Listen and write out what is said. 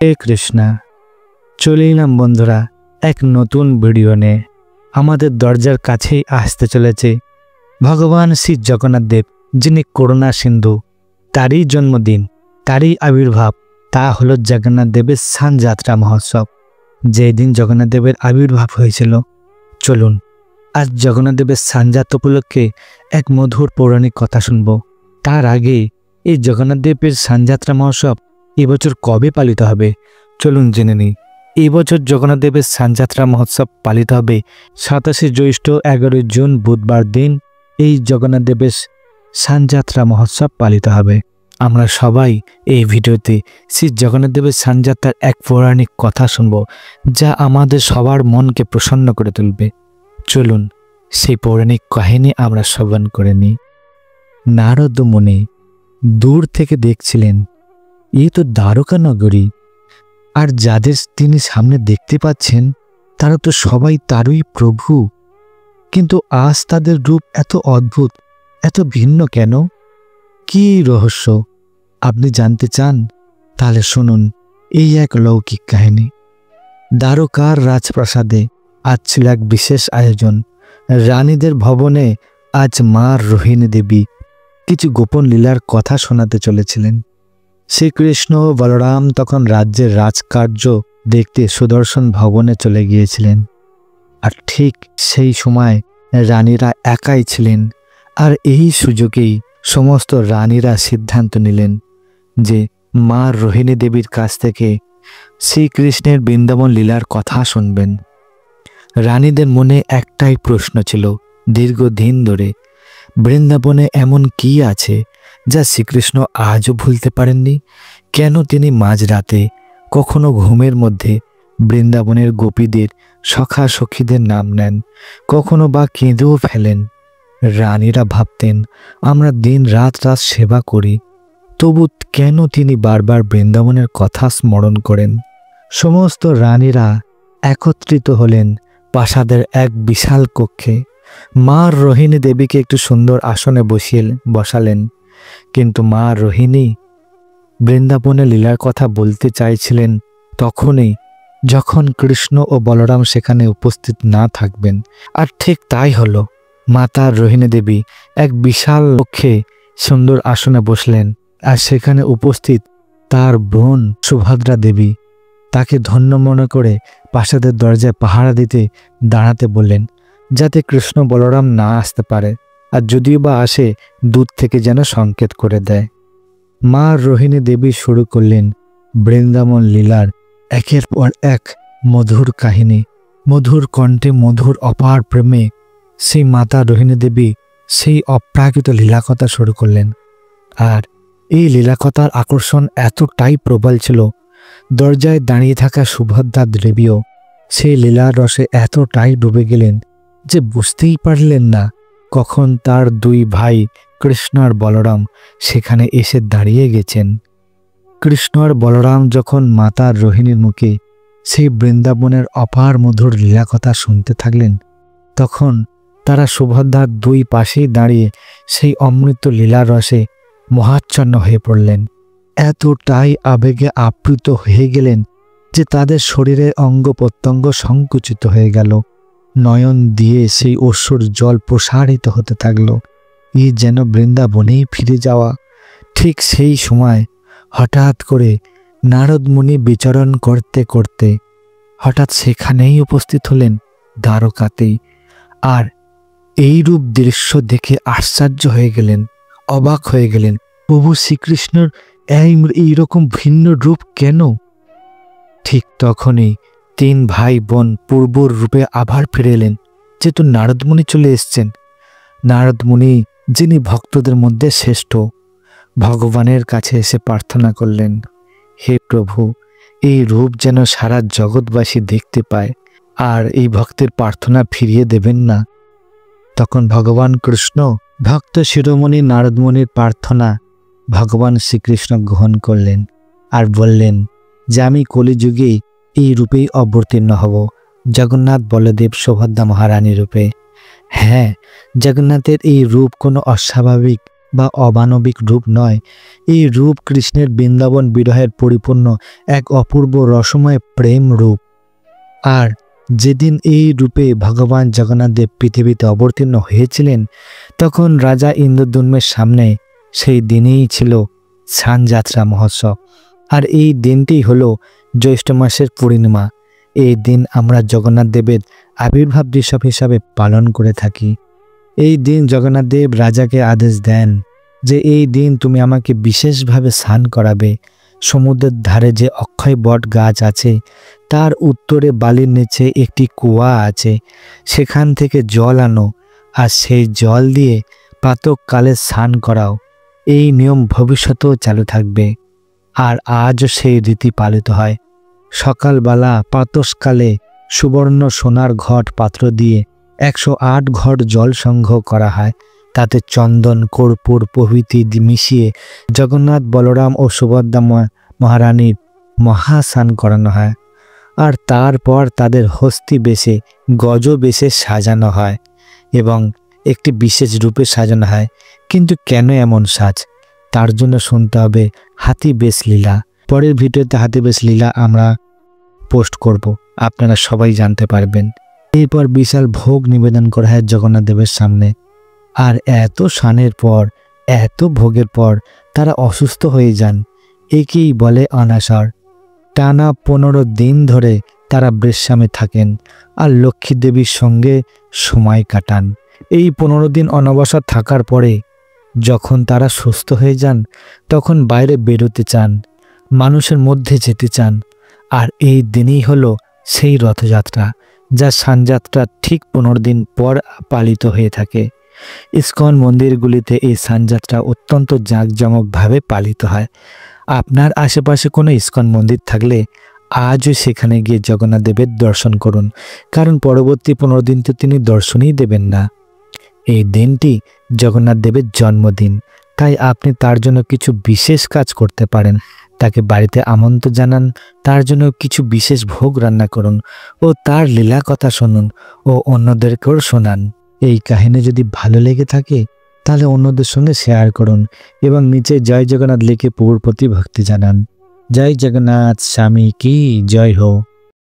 হে কৃষ্ণা, চলে এলাম বন্ধুরা এক নতুন ভিডিও নিয়ে। আমাদের দরজার কাছেই আসতে চলেছে ভগবান শ্রী জগন্নাথ দেব, যিনি করুণা সিন্ধু। তারই জন্মদিন, তারই আবির্ভাব, তা হলো জগন্নাথ দেবের স্নানযাত্রা মহোৎসব। যেই দিন জগন্নাথ দেবের আবির্ভাব হয়েছিল, চলুন আজ জগন্নাথ দেবের স্নানযাত্রা উপলক্ষে এক মধুর পৌরাণিক কথা শুনব। তার আগে এই জগন্নাথ দেবের স্নানযাত্রা মহোৎসব এবছর কবে পালিত হবে চলুন জেনে নিই। এই বছর জগন্নাথ দেবের স্নানযাত্রা মহোৎসব পালিত হবে 27শে জ্যৈষ্ঠ 11 জুন বুধবার দিন। এই জগন্নাথ দেবের স্নানযাত্রা মহোৎসব পালিত হবে। আমরা সবাই এই ভিডিওতে শ্রী জগন্নাথ দেবের স্নানযাত্রার এক পৌরাণিক কথা শুনব, যা আমাদের সবার মনকে প্রসন্ন করে তুলবে। চলুন সেই পৌরাণিক কাহিনী আমরা শ্রবণ করে নিই। নারদ মুনি দূর থেকে দেখছিলেন, এই তো দ্বারকা নগরী, আর যাদের তিনি সামনে দেখতে পাচ্ছেন তারা তো সবাই তারই প্রভু। কিন্তু আজ তাদের রূপ এত অদ্ভুত, এত ভিন্ন কেন? কি রহস্য আপনি জানতে চান? তাহলে শুনুন এই এক লৌকিক কাহিনী। দ্বারকার রাজপ্রাসাদে আজ ছিল এক বিশেষ আয়োজন। রানীদের ভবনে আজ মা রোহিণী দেবী কিছু গোপন লীলার কথা শোনাতে চলেছিলেন। শ্রীকৃষ্ণ ও বলরাম তখন রাজ্যের রাজকার্য দেখতে সুদর্শন ভবনে চলে গিয়েছিলেন। আর ঠিক সেই সময় রানীরা একাই ছিলেন। আর এই সুযোগেই সমস্ত রানীরা সিদ্ধান্ত নিলেন যে মা রোহিণী দেবীর কাছ থেকে শ্রীকৃষ্ণের বৃন্দাবন লীলার কথা শুনবেন। রানীদের মনে একটাই প্রশ্ন ছিল দীর্ঘদিন ধরে, বৃন্দাবনে এমন কি আছে যা শ্রীকৃষ্ণ আজও ভুলতে পারেননি? কেন তিনি মাঝরাতে, কখনো ঘুমের মধ্যে বৃন্দাবনের গোপীদের, সখা সখীদের নাম নেন, কখনো বা কেঁদেও ফেলেন? রানীরা ভাবতেন, আমরা দিন রাত সেবা করি, তবু কেন তিনি বারবার বৃন্দাবনের কথা স্মরণ করেন? সমস্ত রানীরা একত্রিত হলেন প্রাসাদের এক বিশাল কক্ষে। মা রোহিণী দেবীকে একটু সুন্দর আসনে বসালেন। কিন্তু মা রোহিণী বৃন্দাবনের লীলার কথা বলতে চাইছিলেন তখনই, যখন কৃষ্ণ ও বলরাম সেখানে উপস্থিত না থাকবেন। আর ঠিক তাই হলো। মাতা রোহিণী দেবী এক বিশাল কক্ষে সুন্দর আসনে বসলেন, আর সেখানে উপস্থিত তার বোন সুভদ্রা দেবী তাকে ধন্য মনে করে প্রাসাদের দরজায় পাহারা দিতে দাঁড়াতে বললেন, যাতে কৃষ্ণ বলরাম না আসতে পারে, আর যদিও বা আসে দূর থেকে যেন সংকেত করে দেয়। মা রোহিণী দেবী শুরু করলেন বৃন্দাবন লীলার একের পর এক মধুর কাহিনী। মধুর কণ্ঠে, মধুর অপার প্রেমে সেই মাতা রোহিণী দেবী সেই অপ্রাকৃত লীলাকথা শুরু করলেন। আর এই লীলাকথার আকর্ষণ এতটাই প্রবল ছিল, দরজায় দাঁড়িয়ে থাকা সুভদ্রা দেবীও সেই লীলার রসে এতটাই ডুবে গেলেন যে বুঝতেই পারলেন না কখন তার দুই ভাই কৃষ্ণ আর বলরাম সেখানে এসে দাঁড়িয়ে গেছেন। কৃষ্ণ আর বলরাম যখন মাতা রোহিণীর মুখে সেই বৃন্দাবনের অপার মধুর লীলাকথা শুনতে থাকলেন, তখন তারা সুভদ্রার দুই পাশেই দাঁড়িয়ে সেই অমৃত লীলার রসে মোহাচ্ছন্ন হয়ে পড়লেন। এতটাই আবেগে আপ্লুত হয়ে গেলেন যে তাদের শরীরের অঙ্গ প্রত্যঙ্গ সংকুচিত হয়ে গেল। নয়ন দিয়ে সেই অশ্রুর জল প্রসারিত হতে থাকল, এই যেন বৃন্দাবনেই ফিরে যাওয়া। ঠিক সেই সময় হঠাৎ করে নারদ মুনি বিচরণ করতে করতে হঠাৎ সেখানেই উপস্থিত হলেন, দ্বারকাতেই। আর এই রূপ দৃশ্য দেখে আশ্চর্য হয়ে গেলেন, অবাক হয়ে গেলেন, প্রভু শ্রীকৃষ্ণের এইরকম ভিন্ন রূপ কেন? ঠিক তখনই তিন ভাই বোন পূর্বর রূপে আবার ফিরে এলেন, যেহেতু নারদমুনি চলে এসছেন। নারদমুনি, যিনি ভক্তদের মধ্যে শ্রেষ্ঠ, ভগবানের কাছে এসে প্রার্থনা করলেন, হে প্রভু, এই রূপ যেন সারা জগৎবাসী দেখতে পায়, আর এই ভক্তের প্রার্থনা ফিরিয়ে দেবেন না? তখন ভগবান কৃষ্ণ ভক্ত শিরোমণি নারদমুনির প্রার্থনা ভগবান শ্রীকৃষ্ণ গ্রহণ করলেন আর বললেন যে আমি কলিযুগে এই রূপেই অবতীর্ণ হব, জগন্নাথ বলদেব সুভদ্রা মহারানী রূপে। হ্যাঁ, জগন্নাথের এই রূপ কোনো অস্বাভাবিক বা অমানবিক রূপ নয়। এই রূপ কৃষ্ণের বৃন্দাবন বিরহের পরিপূর্ণ এক অপূর্ব রসময় প্রেম রূপ। আর যেদিন এই রূপে ভগবান জগন্নাথ দেব পৃথিবীতে অবতীর্ণ হয়েছিলেন, তখন রাজা ইন্দ্রদ্যুম্নের সামনে সেই দিনেই ছিল স্নানযাত্রা মহোৎসব। আর এই দিনটি হলো জ্যৈষ্ঠ মাসের পূর্ণিমা। এই দিন আমরা জগন্নাথ দেবের আবির্ভাব দিবস হিসাবে পালন করে থাকি। এই দিন জগন্নাথ দেব রাজাকে আদেশ দেন যে এই দিন তুমি আমাকে বিশেষভাবে স্নান করাবে। সমুদ্রের ধারে যে অক্ষয় বট গাছ আছে তার উত্তরে বালির নিচে একটি কুয়া আছে, সেখান থেকে জল আনো আর সেই জল দিয়ে প্রাতঃকালে স্নান করাও। এই নিয়ম ভবিষ্যতেও চালু থাকবে। আর আজও সেই রীতি পালিত হয়। সকালবেলা প্রাতঃকালে সুবর্ণ সোনার ঘট পাত্র দিয়ে 108 ঘট জল সংগ্রহ করা হয়। তাতে চন্দন, কর্পূর প্রভৃতি মিশিয়ে জগন্নাথ, বলরাম ও সুভদ্রা মহারানীর মহাস্নান করানো হয়। আর তারপর তাদের হস্তি বেশে, গজ বেশে সাজানো হয় এবং একটি বিশেষ রূপে সাজানো হয়। কিন্তু কেন এমন সাজ, তার জন্য শুনতে হবে হাতি বেশ লীলা। পরের ভিডিওতে হাতি বেশ লীলা আমরা পোস্ট করব, আপনারা সবাই জানতে পারবেন। এরপর বিশাল ভোগ নিবেদন করা হয় জগন্নাথ দেবের সামনে। আর এত স্নানের পর, এত ভোগের পর তারা অসুস্থ হয়ে যান। একেই বলে অনাসর। টানা 15 দিন ধরে তারা বিশ্রামে থাকেন আর লক্ষ্মী দেবীর সঙ্গে সময় কাটান। এই 15 দিন অনবসর থাকার পরে যখন তারা সুস্থ হয়ে যান, তখন বাইরে বেরোতে চান, মানুষের মধ্যে যেতে চান। আর এই দিনই হলো সেই রথযাত্রা, যা স্নানযাত্রা ঠিক 15 দিন পর পালিত হয়ে থাকে। ইসকন মন্দিরগুলিতে এই স্নানযাত্রা অত্যন্ত জাঁকজমকভাবে পালিত হয়। আপনার আশেপাশে কোনো ইসকন মন্দির থাকলে আজও সেখানে গিয়ে জগন্নাথ দেবের দর্শন করুন, কারণ পরবর্তী 15 দিন তো তিনি দর্শনই দেবেন না। এই দিনটি জগন্নাথ দেবের জন্মদিন, তাই আপনি তার জন্য কিছু বিশেষ কাজ করতে পারেন। তাকে বাড়িতে আমন্ত্রণ জানান, তার জন্য কিছু বিশেষ ভোগ রান্না করুন ও তার লীলা কথা শুনুন ও অন্যদেরকেও শোনান। এই কাহিনী যদি ভালো লেগে থাকে তাহলে অন্যদের সঙ্গে শেয়ার করুন এবং নিচে জয় জগন্নাথ লিখে প্রভুর প্রতি ভক্তি জানান। জয় জগন্নাথ, স্বামী কি জয় হোক।